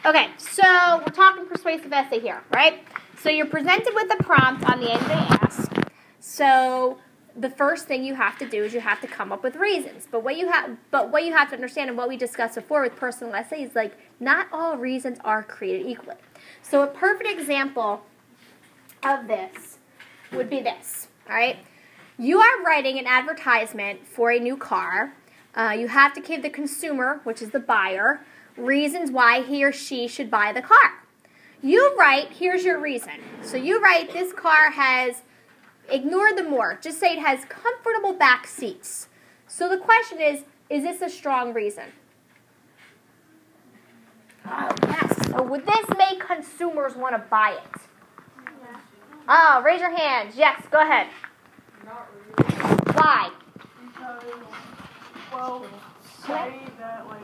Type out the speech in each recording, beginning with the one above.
Okay, so we're talking persuasive essay here, right? So you're presented with a prompt on the end they ask. So the first thing you have to do is you have to come up with reasons. But what you have to understand, and what we discussed before with personal essays, like not all reasons are created equally. So a perfect example of this would be this, all right? You are writing an advertisement for a new car. You have to give the consumer, which is the buyer, reasons why he or she should buy the car. You write, here's your reason. So you write, this car has, ignore the more, just say it has comfortable back seats. So the question is this a strong reason? Oh, yes. So would this make consumers want to buy it? Yeah. Oh, raise your hands. Yes, go ahead. Not really. Why? Because, well, say that, like...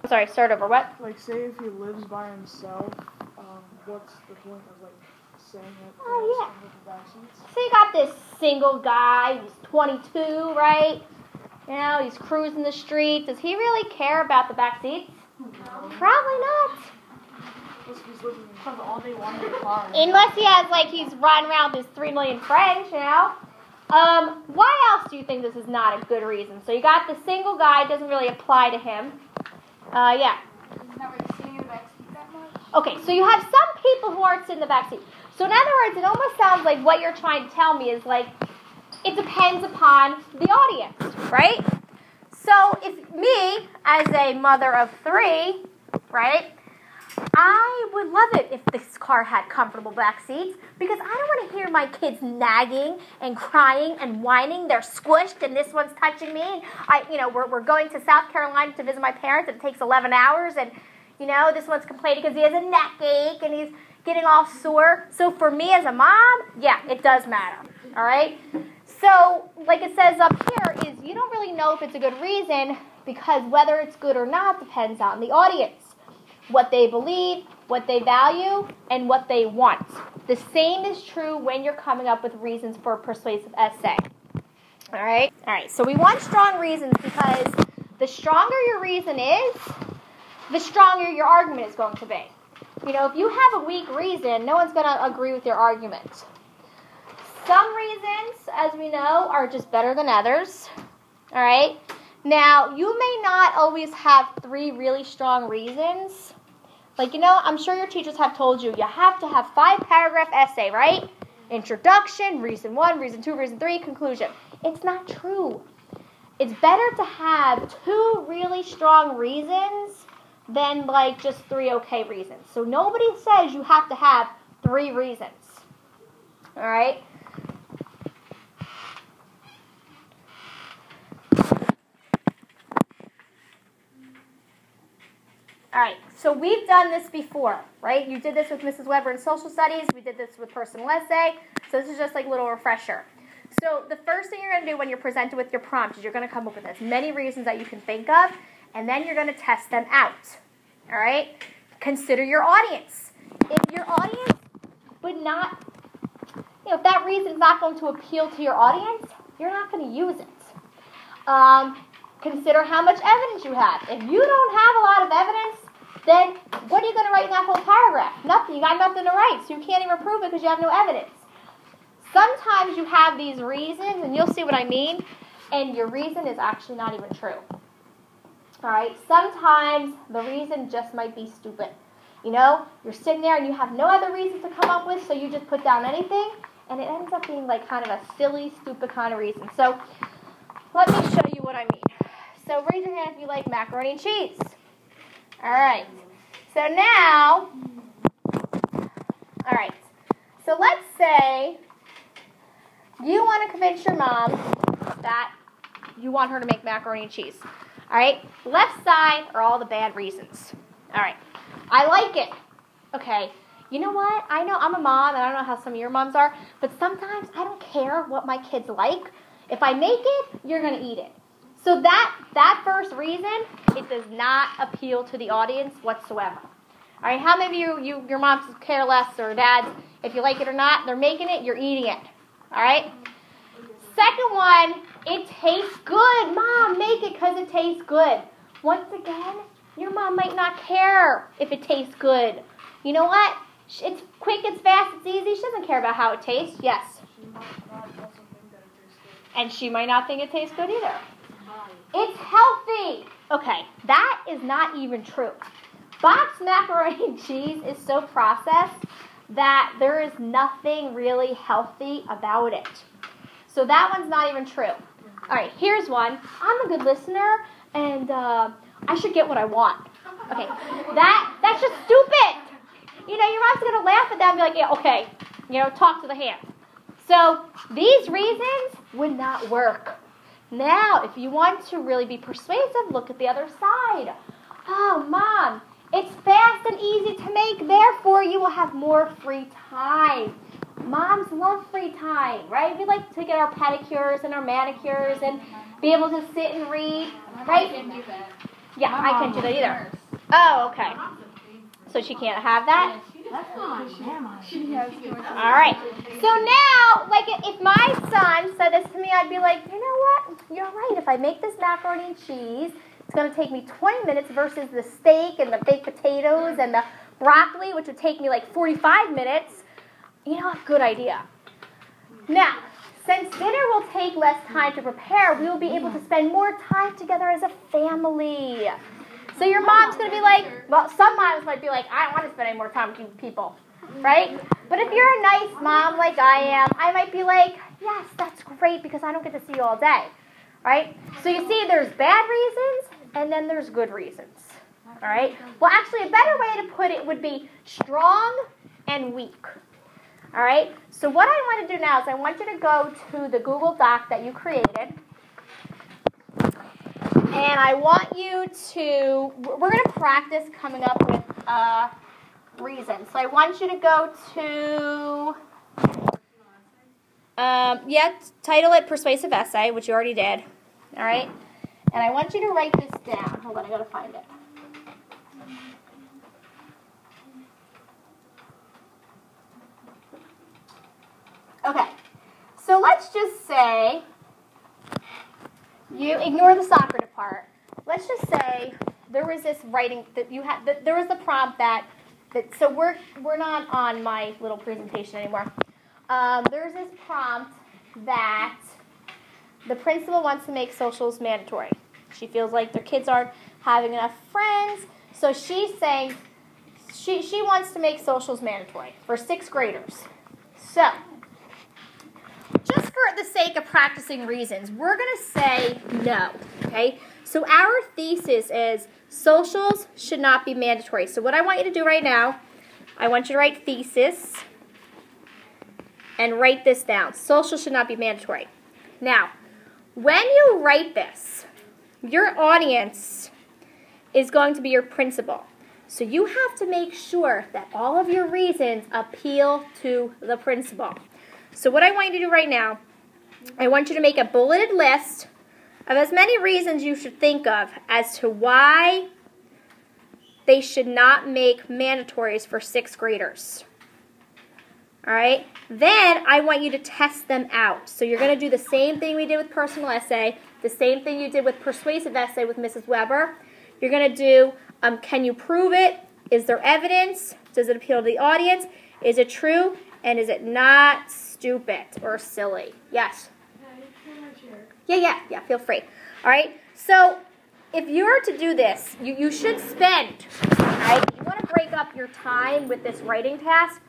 Sorry, start over. What? Like, say if he lives by himself, what's the point of, like, saying it? Oh, yeah. With the back seats? So you got this single guy, he's 22, right? You know, he's cruising the street. Does he really care about the back seats? No. Probably not. Because all they want is a car. Unless he has, like, he's riding around with his 3 million friends, you know? Why else do you think this is not a good reason? So you got the single guy, it doesn't really apply to him. Yeah. He's not really sitting in the back seat that much. Okay, so you have some people who aren't sitting in the back seat. So in other words, it almost sounds like what you're trying to tell me is like, it depends upon the audience, right? So if me, as a mother of 3, right, I would love it if this car had comfortable back seats because I don't want to hear my kids nagging and crying and whining. They're squished and this one's touching me. And we're going to South Carolina to visit my parents and it takes 11 hours and, this one's complaining because he has a neck ache and he's getting all sore. So for me as a mom, yeah, it does matter, all right? So like it says up here is you don't really know if it's a good reason because whether it's good or not depends on the audience. What they believe, what they value, and what they want. The same is true when you're coming up with reasons for a persuasive essay. All right? All right, so we want strong reasons because the stronger your reason is, the stronger your argument is going to be. If you have a weak reason, no one's going to agree with your argument. Some reasons, as we know, are just better than others. All right? Now, you may not always have 3 really strong reasons. Like, I'm sure your teachers have told you have to have 5-paragraph essay, right? Introduction, reason 1, reason 2, reason 3, conclusion. It's not true. It's better to have 2 really strong reasons than, like, just 3 okay reasons. So nobody says you have to have 3 reasons. All right? All right, so we've done this before, right? You did this with Mrs. Weber in social studies. We did this with personal essay. So this is just like a little refresher. So the first thing you're going to do when you're presented with your prompt is you're going to come up with as many reasons that you can think of, and then you're going to test them out. All right? Consider your audience. If your audience would not, if that reason is not going to appeal to your audience, you're not going to use it. Consider how much evidence you have. If you don't have a lot of evidence, then what are you going to write in that whole paragraph? Nothing. You got nothing to write, so you can't even prove it because you have no evidence. Sometimes you have these reasons, and you'll see what I mean, and your reason is actually not even true. All right? Sometimes the reason just might be stupid. You're sitting there and you have no other reason to come up with, so you just put down anything, and it ends up being like kind of a silly, stupid kind of reason. So let me show you what I mean. So raise your hand if you like macaroni and cheese. All right. So now, all right. So let's say you want to convince your mom that you want her to make macaroni and cheese. All right. Left side are all the bad reasons. All right. I like it. Okay. You know what? I know I'm a mom, and I don't know how some of your moms are, but sometimes I don't care what my kids like. If I make it, you're going to eat it. So that first reason, it does not appeal to the audience whatsoever. All right, how many of your moms care less or dads, if you like it or not, they're making it, you're eating it. All right? Second one, it tastes good. Mom, make it because it tastes good. Once again, Your mom might not care if it tastes good. You know what? It's quick, it's fast, it's easy. She doesn't care about how it tastes. Yes. She might not also think that it tastes good. And she might not think it tastes good either. It's healthy. Okay, that is not even true. Boxed macaroni and cheese is so processed that there is nothing really healthy about it. So that one's not even true. All right, here's one. I'm a good listener, and I should get what I want. Okay, that's just stupid. You know, your mom's going to laugh at that and be like, yeah, okay, you know, talk to the hand. So these reasons would not work. Now, if you want to really be persuasive, look at the other side. Oh, Mom, it's fast and easy to make, therefore you will have more free time. Moms love free time, right? We like to get our pedicures and our manicures and be able to sit and read, right? I can't do that. Yeah, I can't do that either. Oh, okay. So she can't have that? That's not She has All right. So now, like, if my son said this to me, I'd be like, you know what? You're right. If I make this macaroni and cheese, it's going to take me 20 minutes versus the steak and the baked potatoes and the broccoli, which would take me like 45 minutes. You know, good idea. Now, since dinner will take less time to prepare, we will be able to spend more time together as a family. So your mom's going to be like, well, some moms might be like, I don't want to spend any more time with you people, right? But if you're a nice mom like I am, I might be like, yes, that's great because I don't get to see you all day, right? So you see, there's bad reasons and then there's good reasons, all right? Well, actually, a better way to put it would be strong and weak, all right? So what I want to do now is I want you to go to the Google Doc that you created. And I want you to, we're going to practice coming up with reasons. So I want you to go to, title it Persuasive Essay, which you already did. All right? And I want you to write this down. Hold on, I got to find it. Okay. So let's just say, you ignore the soccer part. Let's just say there was this writing that you had. There was the prompt that so we're not on my little presentation anymore. There's this prompt that the principal wants to make socials mandatory. She feels like their kids aren't having enough friends, so she's saying she wants to make socials mandatory for 6th graders. So, just for the sake of practicing reasons, we're going to say no, okay? So our thesis is socials should not be mandatory. So what I want you to do right now, I want you to write thesis and write this down. Socials should not be mandatory. Now, when you write this, your audience is going to be your principal. So you have to make sure that all of your reasons appeal to the principal. So what I want you to do right now, I want you to make a bulleted list of as many reasons you should think of as to why they should not make mandatories for 6th graders. All right? Then I want you to test them out. So you're going to do the same thing we did with personal essay, the same thing you did with persuasive essay with Mrs. Weber. You're going to do, can you prove it? Is there evidence? Does it appeal to the audience? Is it true? And is it not stupid or silly? Yes? Yeah, feel free. All right? So if you're to do this, you should spend, all right? You want to break up your time with this writing task.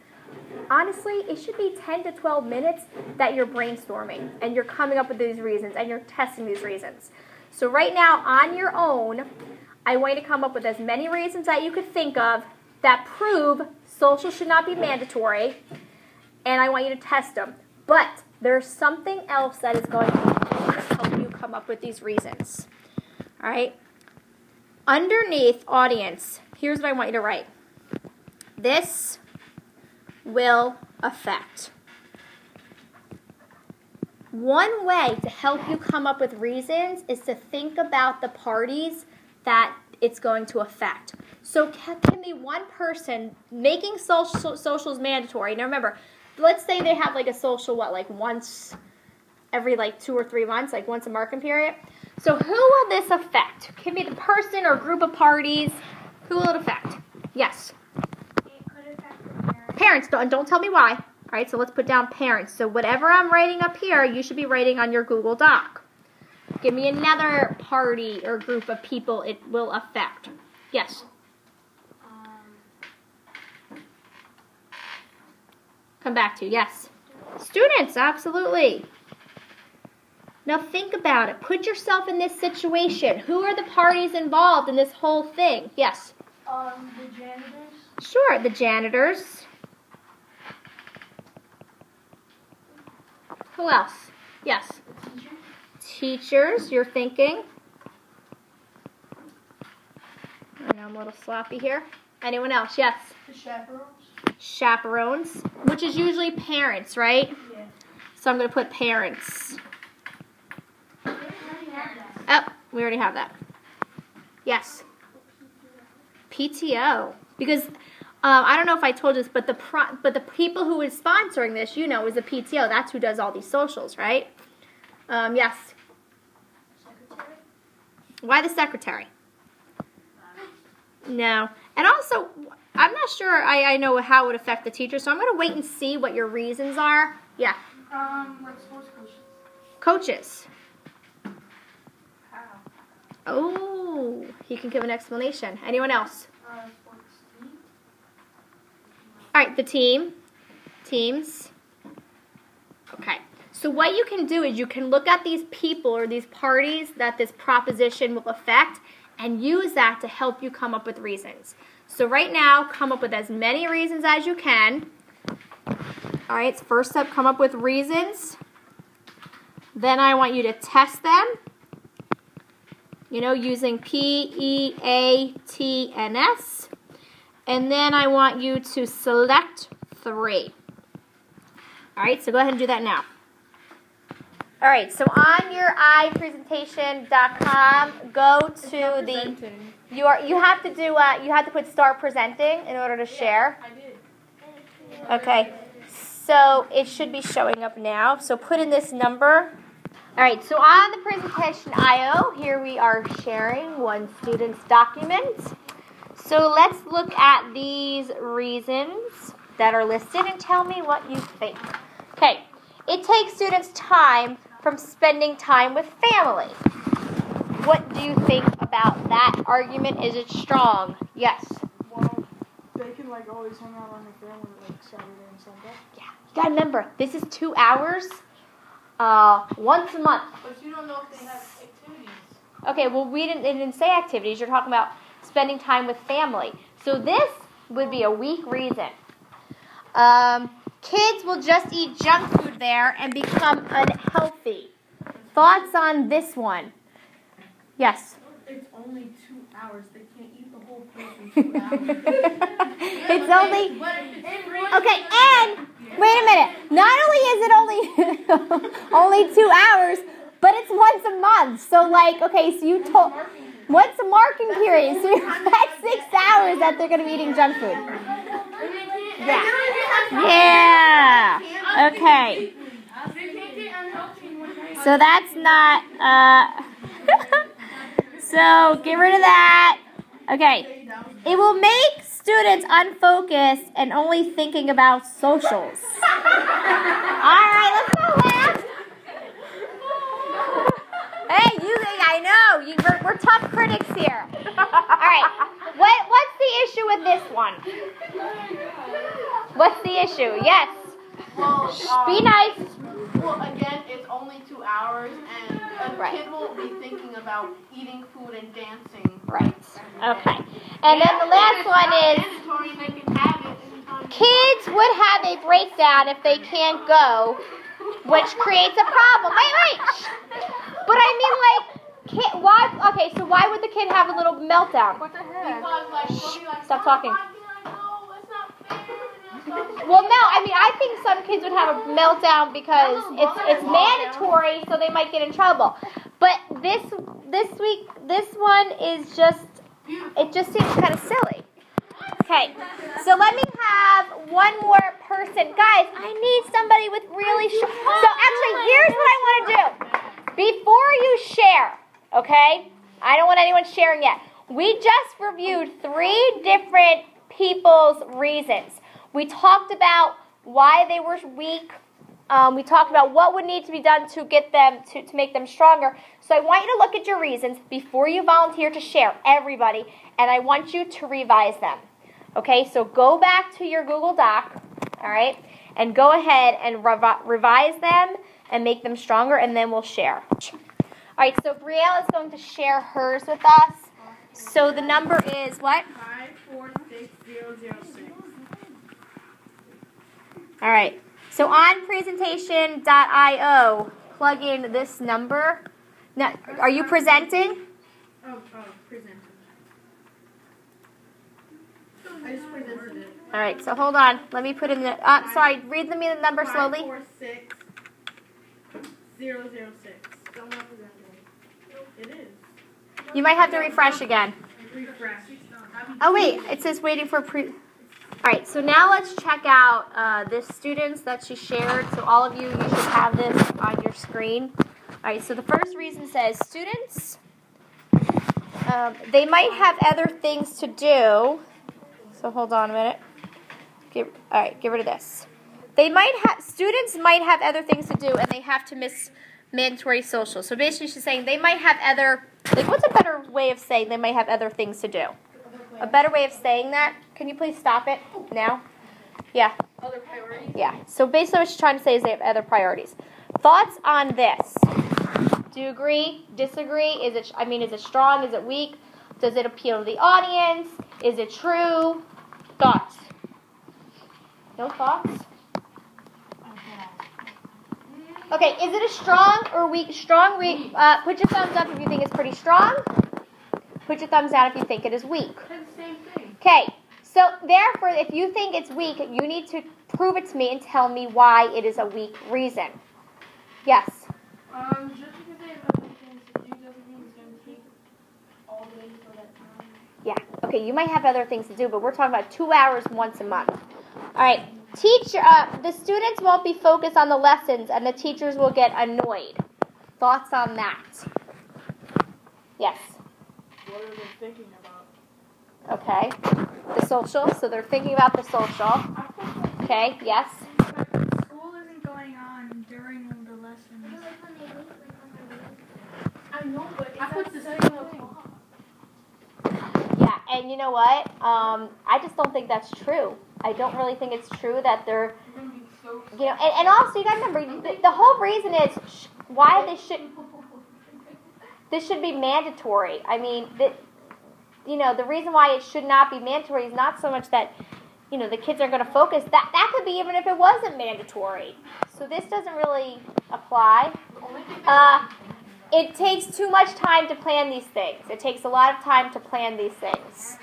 Honestly, it should be 10 to 12 minutes that you're brainstorming and you're coming up with these reasons and you're testing these reasons. So right now, on your own, I want you to come up with as many reasons that you could think of that prove social should not be mandatory, and I want you to test them. But there's something else that is going to help you come up with these reasons. All right? Underneath audience, here's what I want you to write. This will affect. One way to help you come up with reasons is to think about the parties that it's going to affect. So can be one person making socials mandatory. Now remember, let's say they have like a social, like once every 2 or 3 months, like once a marking period. So who will this affect? Give me the person or group of parties. Who will it affect? Yes. It could affect the parents. Parents. Don't tell me why. All right, so let's put down parents. So whatever I'm writing up here, you should be writing on your Google Doc. Give me another party or group of people it will affect. Yes. Come back to, yes. Students, absolutely. Now think about it. Put yourself in this situation. Who are the parties involved in this whole thing? Yes. The janitors. Sure, the janitors. Who else? Yes. The teachers. Teachers, you're thinking. I know I'm a little sloppy here. Anyone else? Yes. The chaperones. Chaperones, which is usually parents, right? Yeah. So I'm going to put parents. We already have that. Oh, we already have that. Yes. PTO. Because I don't know if I told you this, but the people who is sponsoring this, you know, is the PTO. That's who does all these socials, right? Yes. Secretary. Why the secretary? No. And also, I'm not sure I know how it would affect the teacher, so I'm going to wait and see what your reasons are. Yeah. Like sports coaches. Coaches. How? Oh, he can give an explanation. Anyone else? Sports team. All right, the team. Teams. Okay. So what you can do is you can look at these people or these parties that this proposition will affect and use that to help you come up with reasons. So right now, come up with as many reasons as you can. All right, so first step, come up with reasons. Then I want you to test them, you know, using PEATNS. And then I want you to select 3. All right, so go ahead and do that now. All right, so on your ipresentation.com, go to the you have to put start presenting in order to share. I did. Okay, so it should be showing up now. So put in this number. All right, so on the presentation IO, here we are sharing one student's document. So let's look at these reasons that are listed and tell me what you think. Okay, it takes students time from spending time with family. What do you think about that argument? Is it strong? Yes. Well, they can like always hang out on their family like Saturday and Sunday. Yeah. You gotta remember, this is 2 hours, once a month. But you don't know if they have activities. Okay, well it didn't say activities. You're talking about spending time with family. So this would be a weak reason. Kids will just eat junk food there and become unhealthy. Thoughts on this one? Yes. It's only 2 hours. They can't eat the whole place in 2 hours. It's only... Okay, and wait a minute. Not only is it only 2 hours, but it's once a month. So like, okay, so you told... What's the marking period? So you've had 6 hours that they're going to be eating junk food. Yeah. Yeah. Okay. So that's not, so get rid of that. Okay. It will make students unfocused and only thinking about socials. All right, let's go last. Hey, I know. We're tough critics here. All right. What's the issue with this one? What's the issue? Yes. Well, Be nice. Well, again, it's only 2 hours, and a Right. kid will be thinking about eating food and dancing. Right. Okay. And then the last one is Mandatory, they can have it anytime. kids would have a breakdown if they can't go, which creates a problem. Wait. But I mean, like, why? Okay, so why would the kid have a little meltdown? What the heck? Because, like, they'll be like, Stop talking. "Why can't I go? It's not fair." Well, no, I mean, I think some kids would have a meltdown because it's mandatory, so they might get in trouble. But this one is just, it just seems kind of silly. Okay, so let me have one more person. Guys, I need somebody with really so actually, here's what I want to do. Before you share, Okay? I don't want anyone sharing yet. We just reviewed 3 different people's reasons. We talked about why they were weak. We talked about what would need to be done to get them to make them stronger. So I want you to look at your reasons before you volunteer to share, everybody, and I want you to revise them. Okay, so go back to your Google Doc, all right, and go ahead and revise them and make them stronger, and then we'll share. All right, so Brielle is going to share hers with us. So the number is what? 546006. All right. So on presentation.io, plug in this number. Now, are you presenting? Presenting. I just presented it. All right, so hold on. Let me put in the, sorry, read me the number slowly. 546006. Still not presenting. It is. You might have to refresh again. Refresh. Oh, wait, it says waiting for All right, so now let's check out the students that she shared. So all of you should have this on your screen. All right, so the first reason says students, they might have other things to do. So hold on a minute. All right, get rid of this. Students might have other things to do, and they have to miss mandatory social. So basically she's saying they might have other, what's a better way of saying they might have other things to do? A better way of saying that? Can you please stop it now? Yeah. Other priorities? Yeah. So basically what she's trying to say is they have other priorities. Thoughts on this? Do you agree? Disagree? Is it strong? Is it weak? Does it appeal to the audience? Is it true? Thoughts? No thoughts? Okay, is it a strong or weak? Strong, weak. Put your thumbs up if you think it's pretty strong. Put your thumbs down if you think it is weak. It's the same thing. Okay, so therefore, if you think it's weak, you need to prove it to me and tell me why it is a weak reason. Yes? Just because they have other things to do doesn't mean it's going to take all day for that time. Yeah. Okay, you might have other things to do, but we're talking about 2 hours once a month. All right. The students won't be focused on the lessons, and the teachers will get annoyed. Thoughts on that? Yes. What are they thinking about? Okay. The social. So they're thinking about the social. Okay. Yes. School isn't going on during the lessons. I know, but I put the same Yeah, and you know what? I just don't think that's true. I don't really think it's true that they're, and also you gotta remember, the whole reason is why this should be mandatory. I mean, the reason why it should not be mandatory is not so much that, the kids are going to focus. That could be even if it wasn't mandatory. So this doesn't really apply. It takes too much time to plan these things. It takes a lot of time to plan these things.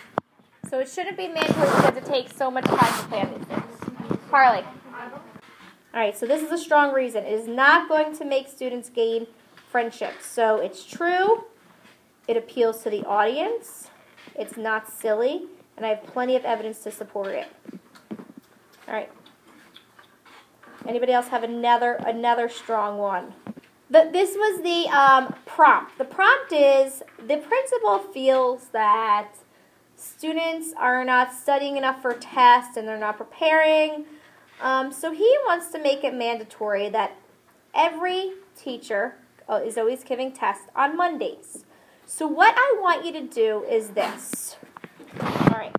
So it shouldn't be mandatory because it takes so much time to plan these things. Carly. All right, so this is a strong reason. It is not going to make students gain friendships. So it's true. It appeals to the audience. It's not silly. And I have plenty of evidence to support it. All right. Anybody else have another strong one? This was the prompt. The prompt is the principal feels that students are not studying enough for tests and they're not preparing. So he wants to make it mandatory that every teacher is always giving tests on Mondays. So what I want you to do is this. All right.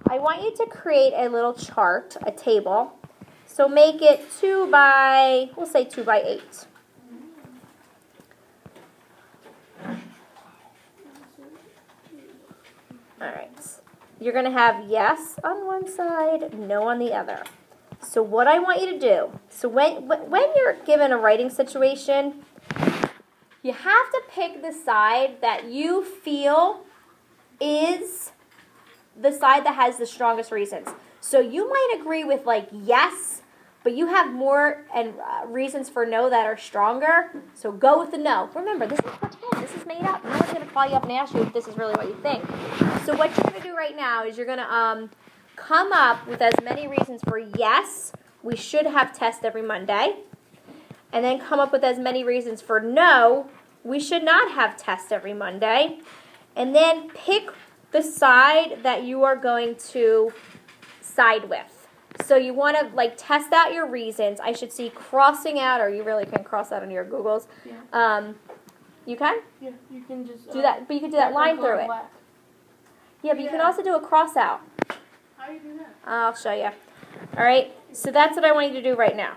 I want you to create a little chart, a table. So make it 2 by 8. All right. You're going to have yes on one side, no on the other. So what I want you to do, so when you're given a writing situation, you have to pick the side that you feel is the side that has the strongest reasons. So you might agree with yes, but you have more reasons for no that are stronger. So go with the no. Remember, this is pretend. This is made up. No one's going to call you up and ask you if this is really what you think. So what you're going to do right now is you're going to come up with as many reasons for yes, we should have tests every Monday. And then come up with as many reasons for no, we should not have tests every Monday. And then pick the side that you are going to side with. So you want to like test out your reasons. I should see crossing out, or you really can cross out on your Googles. Yeah. You can? Yeah, you can just Do that, but you can do that line through it. black. Yeah, but you can also do a cross out. How do you do that? I'll show you. All right, so that's what I want you to do right now.